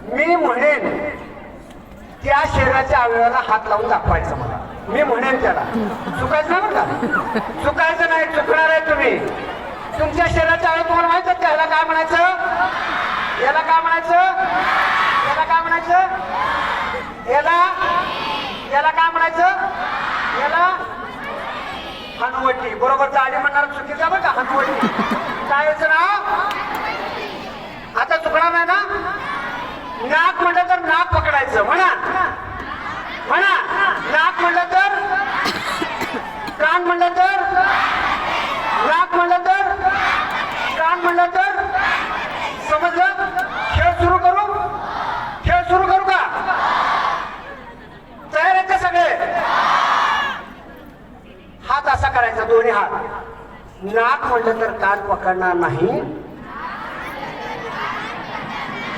मी म्हणेन त्या शरीराच्या अवयवाला हात लावून दाखवायचं मला. मी म्हणेन त्याला. चुकायचं नाही बरं का? चुकायचं नाही. चुकणार आहे तुम्ही. तुमच्या शरीराच्या अवयव तुम्हाला माहित आहे त्याला काय म्हणायचं? याला काय म्हणायचं? याला काय म्हणायचं? याला काय म्हणायचं? याला हनुवटी. बरोबर जाडी म्हणणार चुकीचं बरं का? हनुवटी. काय याचं नाव? आता चुकणार नाही ना? नाक म्हटलं तर नाक पकडायचं. म्हणा म्हणा. नाक म्हटलं तर, कान म्हणलं तर, नाक म्हणलं तर, कान म्हणलं तर, समजलं? खेळ सुरू करू? खेळ सुरू करू का? तयार आहेत का सगळे? हात असा करायचा, दोन्ही हात. नाक म्हटलं तर कान पकडणार नाही,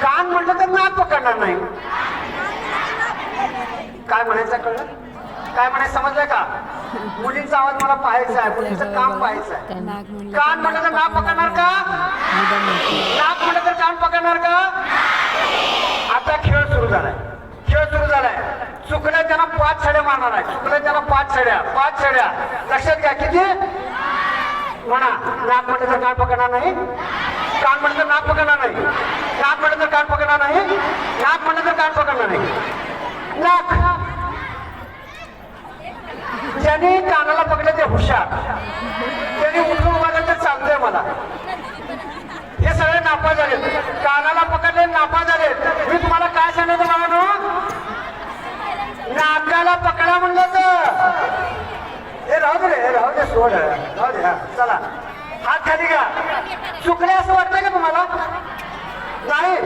कान म्हटलं तर नाक पकडणार नाही. काय म्हणायचं कळलं? काय म्हणायचं समजलंय का? मुलींचा आवाज मला पाहायचा आहे, मुलींचं काम पाहायचं आहे. कान म्हटलं तर नाक पकडणार का? नाक म्हटलं तर कान पकडणार का? आता खेळ सुरू झालाय. खेळ सुरू झालाय. चुकल्या त्यांना 5 छड्या मारणार आहे. चुकल्या त्यांना 5 छड्या. 5 छड्या लक्षात घ्या. किती? म्हणा. नाक म्हटलं तर कान पकडणार नाही, कान म्हटलं तर नाक पकडणार नाही, नाक म्हटलं तर कान पकडणार नाही, नाक म्हटलं तर कान पकडणार नाही. नाक. ज्याने कानाला पकडलं ते हुशार. त्याने उठून उभा तर चालतंय मला. हे सगळे नापास झालेत. कानाला पकडले नापास झालेत. मी तुम्हाला काय सांगितलं बाबांनो? नाकाला पकडा म्हणलं तर हे राहू दे रे, राहू दे, सोड, राहू दे. चला हात खाली घ्या. चुकले असं वाटतंय का तुम्हाला? नाही.